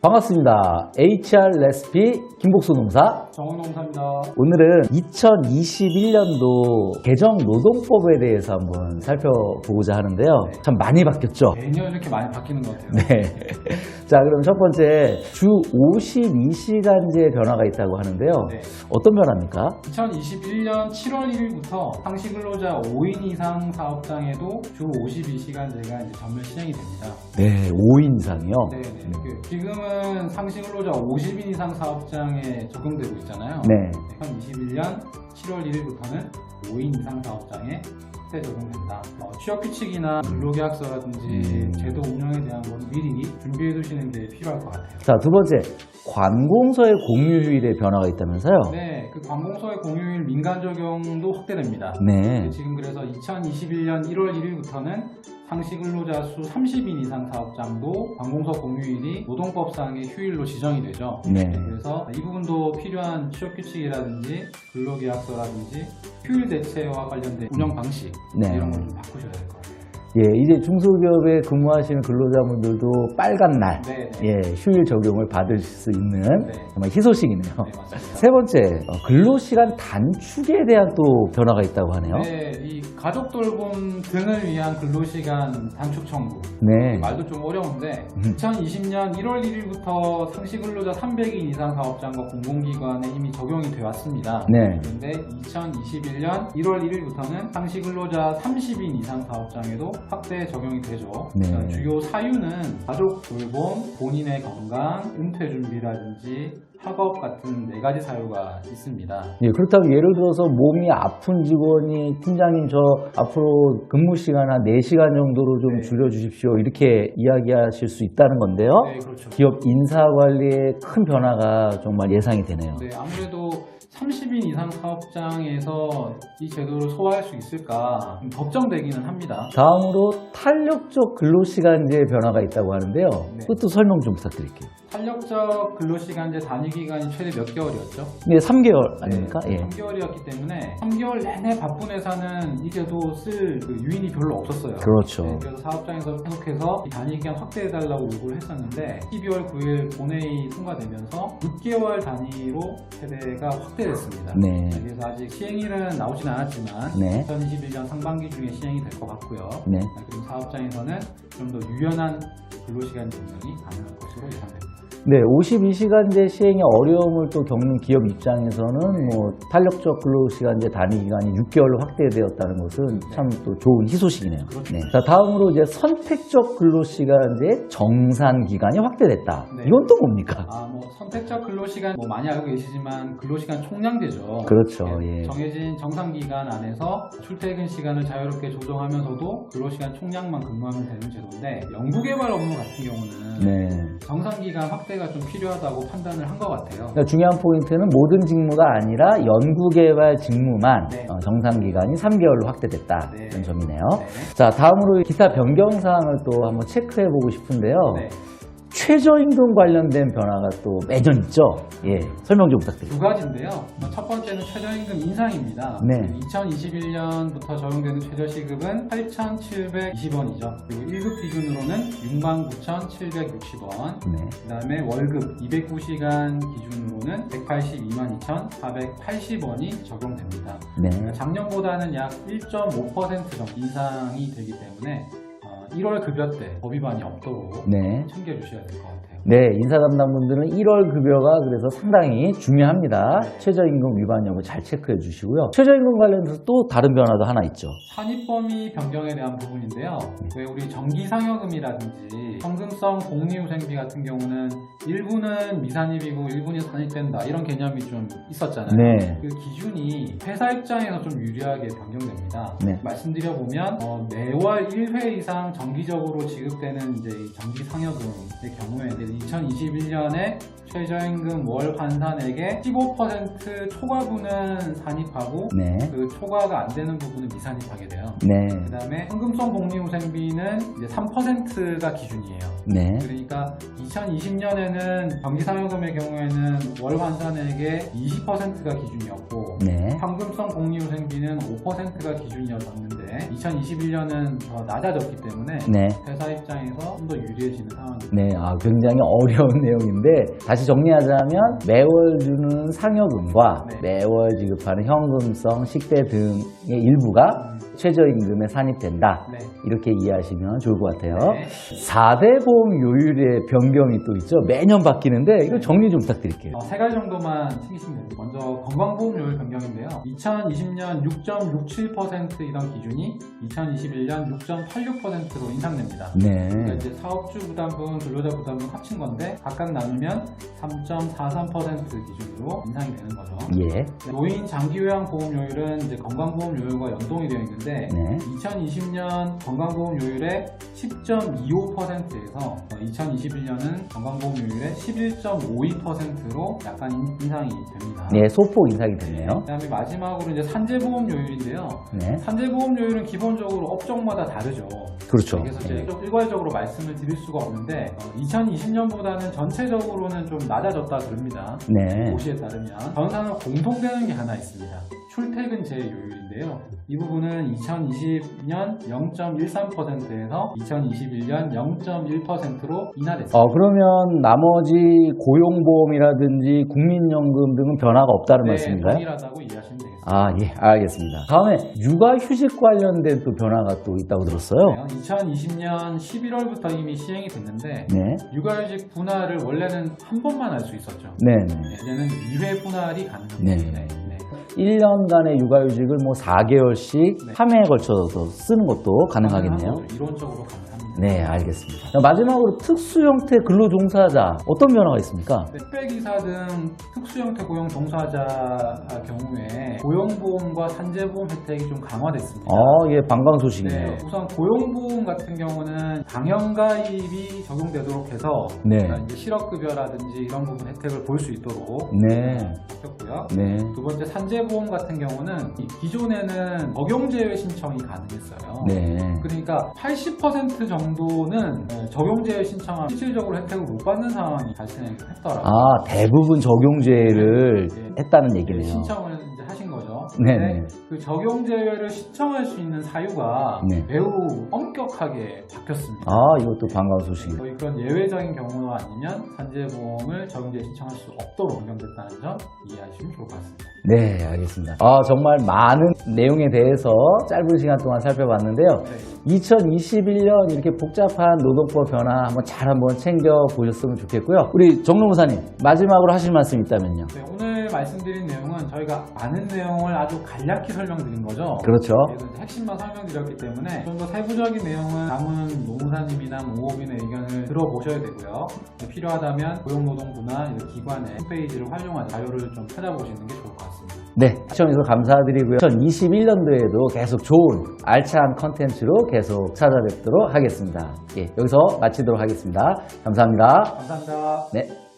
반갑습니다. HR 레시피 김복수 농사 정원 농사입니다. 오늘은 2021년도 개정 노동법에 대해서 한번 살펴보고자 하는데요. 네. 참 많이 바뀌었죠? 매년 이렇게 많이 바뀌는 것 같아요. 네. 자, 그럼 첫 번째 주 52시간제 변화가 있다고 하는데요. 네. 어떤 변화입니까? 2021년 7월 1일부터 상시근로자 5인 이상 사업장에도 주 52시간제가 이제 전면 시행이 됩니다. 네, 5인 이상이요. 네. 지금은 상시근로자 50인 이상 사업장에 적용되고 있잖아요. 네. 2021년 7월 1일부터는 5인 이상 사업장에 적용된다. 취업 규칙이나 근로계약서라든지 제도 운영에 대한 건 미리 준비해 두시는 게 필요할 것 같아요. 자, 두 번째 관공서의 공휴일에 변화가 있다면서요? 네, 그 관공서의 공휴일 민간 적용도 확대됩니다. 네. 지금 그래서 2021년 1월 1일부터는 상시근로자 수 30인 이상 사업장도 관공서 공휴일이 노동법상의 휴일로 지정이 되죠. 네. 그래서 이 부분도 필요한 취업 규칙이라든지 근로계약서라든지 휴일 대체와 관련된 운영 방식 네. 이런 걸 좀 바꾸셔야 될 것 같아요. 예, 이제 중소기업에 근무하시는 근로자분들도 빨간 날, 네. 예, 휴일 적용을 받을 수 있는 네. 정말 희소식이네요. 네, 맞습니다. 세 번째, 근로시간 단축에 대한 또 변화가 있다고 하네요. 네, 이 가족 돌봄 등을 위한 근로시간 단축 청구. 네. 말도 좀 어려운데 2020년 1월 1일부터 상시근로자 300인 이상 사업장과 공공기관에 이미 적용이 되어 왔습니다. 네. 그런데 2021년 1월 1일부터는 상시근로자 30인 이상 사업장에도 확대 적용이 되죠. 네. 주요 사유는 가족 돌봄, 본인의 건강, 은퇴 준비라든지 학업 같은 4가지 사유가 있습니다. 예, 그렇다면 예를 들어서 몸이 아픈 직원이 팀장님 저 앞으로 근무 시간 한 4시간 정도로 좀 네. 줄여주십시오. 이렇게 이야기하실 수 있다는 건데요. 네, 그렇죠. 기업 인사관리에 큰 변화가 정말 예상이 되네요. 네, 아무래도 30인 이상 사업장에서 이 제도를 소화할 수 있을까 좀 걱정되기는 합니다. 다음으로 탄력적 근로시간제 변화가 있다고 하는데요. 네. 그것도 설명 좀 부탁드릴게요. 탄력적 근로시간제 단위기간이 최대 몇 개월이었죠? 네, 3개월 아닙니까? 네, 예. 3개월이었기 때문에 3개월 내내 바쁜 회사는 이 제도 쓸 그 유인이 별로 없었어요. 그렇죠. 네, 그래서 사업장에서 계속해서 이 단위기간 확대해달라고 요구를 했었는데 12월 9일 본회의 통과되면서 6개월 단위로 세대가 확대됐습니다. 네. 그래서 아직 시행일은 나오진 않았지만 네. 2021년 상반기 중에 시행이 될 것 같고요. 네. 그리고 사업장에서는 좀 더 유연한 근로시간 조정이 가능할 것으로 예상됩니다. 네, 52시간제 시행에 어려움을 또 겪는 기업 입장에서는 뭐 탄력적 근로시간제 단위 기간이 6개월로 확대되었다는 것은 참 또 좋은 희소식이네요. 그렇죠. 네. 자, 다음으로 이제 선택적 근로시간제 정산 기간이 확대됐다. 네. 이건 또 뭡니까? 선택적 근로시간 많이 알고 계시지만 근로시간 총량제죠. 그렇죠. 네, 예. 정해진 정상기간 안에서 출퇴근 시간을 자유롭게 조정하면서도 근로시간 총량만 근무하면 되는 제도인데 연구개발 업무 같은 경우는 네. 정상기간 확대가 좀 필요하다고 판단을 한 것 같아요. 그러니까 중요한 포인트는 모든 직무가 아니라 연구개발 직무만 네. 정상기간이 3개월로 확대됐다. 네. 이런 점이네요. 네. 자, 다음으로 기타 변경사항을 또 한번 체크해보고 싶은데요. 네. 최저임금 관련된 변화가 또 매년 있죠. 예, 설명 좀 부탁드립니다. 두 가지인데요. 첫 번째는 최저임금 인상입니다. 네. 2021년부터 적용되는 최저시급은 8,720원이죠. 그리고 1급 기준으로는 69,760원. 네. 그 다음에 월급 209시간 기준으로는 182만2,480원이 적용됩니다. 네. 작년보다는 약 1.5% 정도 인상이 되기 때문에 1월 급여 때 법 위반이 없도록 네. 챙겨주셔야 될 것 같아요. 네, 인사 담당분들은 1월 급여가 그래서 상당히 중요합니다. 네. 최저임금 위반 여부 잘 체크해 주시고요. 최저임금 관련해서 또 다른 변화도 하나 있죠. 산입 범위 변경에 대한 부분인데요. 왜 우리 정기상여금이라든지 현금성 복리후생비 같은 경우는 일부는 미산입이고 일부는 산입된다 이런 개념이 좀 있었잖아요. 네. 그 기준이 회사 입장에서 좀 유리하게 변경됩니다. 네. 말씀드려보면 매월 1회 이상 정기적으로 지급되는 이제 이 정기상여금의 경우에는 2021년에 최저임금 월 환산액의 15% 초과분은 산입하고 네. 그 초과가 안 되는 부분은 미산입하게 돼요. 네. 그 다음에 현금성 복리후생비는 이제 3%가 기준이에요. 네. 그러니까 2020년에는 정기상여금의 경우에는 월 환산액의 20%가 기준이었고 네. 현금성 복리후생비는 5%가 기준이었는데 때문에 2021년은 더 낮아졌기 때문에 네. 회사 입장에서 좀 더 유리해지는 상황입니다. 네, 굉장히 어려운 내용인데 다시 정리하자면 매월 주는 상여금과 네. 매월 지급하는 현금성 식대 등의 일부가 최저임금에 산입된다. 네. 이렇게 이해하시면 좋을 것 같아요. 네. 4대 보험 요율의 변경이 또 있죠. 매년 바뀌는데 이거 정리 좀 부탁드릴게요. 세 가지 정도만 챙기시면 됩니다. 먼저 건강보험료율 변경인데요. 2020년 6.67%이던 기준이 2021년 6.86%로 인상됩니다. 네. 그러니까 이제 사업주 부담분, 근로자 부담분 합친 건데 각각 나누면 3.43% 기준으로 인상이 되는 거죠. 예. 노인 장기요양 보험료율은 이제 건강보험료율과 연동이 되어 있는데 네. 2020년 건강보험료율의 10.25%에서 2021년은 건강보험료율의 11.52%로 약간 인상이 됩니다. 네, 소폭 인상이 됐네요. 그다음에 마지막으로 이제 산재보험료율인데요. 네. 산재보험료율은 기본적으로 업종마다 다르죠. 그렇죠. 그래서 이제 네. 좀 일괄적으로 말씀을 드릴 수가 없는데 2020년보다는 전체적으로는 좀 낮아졌다 그럽니다. 네. 고시에 따르면 전사는 공통되는 게 하나 있습니다. 출퇴근 제휴율인데요. 이 부분은 2020년 0.13%에서 2021년 0.1%로 인하됐습니다. 그러면 나머지 고용보험이라든지 국민연금 등은 변화가 없다는 말씀인가요? 동일하다고 이해하시면 되겠습니다. 예, 알겠습니다. 다음에 육아휴직 관련된 또 변화가 또 있다고 들었어요. 2020년 11월부터 이미 시행이 됐는데 네. 육아휴직 분할을 원래는 한 번만 할 수 있었죠. 네. 이제는 2회 분할이 가능합니다. 네. 1년간의 육아휴직을 4개월씩 3회에 걸쳐서 쓰는 것도 가능하겠네요. 이론적으로 가능합니다. 네, 알겠습니다. 자, 마지막으로 특수 형태 근로 종사자 어떤 변화가 있습니까? 택배기사 등 특수형태 고용 종사자 경우에 고용보험과 산재보험 혜택이 좀 강화됐습니다. 예, 반가운 소식이네요. 네, 우선 고용보험 같은 경우는 당연가입이 적용되도록 해서 네. 이제 실업급여라든지 이런 부분 혜택을 볼 수 있도록 네. 바뀌었고요. 네. 두 번째 산재보험 같은 경우는 기존에는 적용제외 신청이 가능했어요. 네. 그러니까 80% 정도는 적용제외 신청하면 실질적으로 혜택을 못 받는 상황이 발생했더라고요. 대부분 적용제를 네. 했다는 얘기네요. 신청을 이제 하신 거죠. 네네. 근데 그 적용제외를 신청할 수 있는 사유가 네. 매우 엄격하게 바뀌었습니다. 이것도 반가운 소식이네요. 거의 그런 예외적인 경우나 아니면 산재보험을 적용제외 신청할 수 없도록 변경됐다는 점 이해하시면 좋을 것 같습니다. 네, 알겠습니다. 정말 많은 내용에 대해서 짧은 시간 동안 살펴봤는데요. 네. 2021년 이렇게 복잡한 노동법 변화 한번 챙겨보셨으면 좋겠고요. 우리 정노무사님, 마지막으로 하실 말씀 있다면요. 네, 오늘 말씀드린 내용은 저희가 많은 내용을 아주 간략히 설명드린 거죠. 그렇죠. 그래서 이제 핵심만 설명드렸기 때문에 좀 더 세부적인 내용은 남은 노무사님이나 모험인의 의견을 들어보셔야 되고요. 필요하다면 고용노동부나 이런 기관의 홈페이지를 활용한 자료를 좀 찾아보시는 게 좋을 것 같습니다. 네, 시청해주셔서 감사드리고요. 2021년도에도 계속 좋은 알찬 컨텐츠로 계속 찾아뵙도록 하겠습니다. 예, 여기서 마치도록 하겠습니다. 감사합니다. 감사합니다. 네.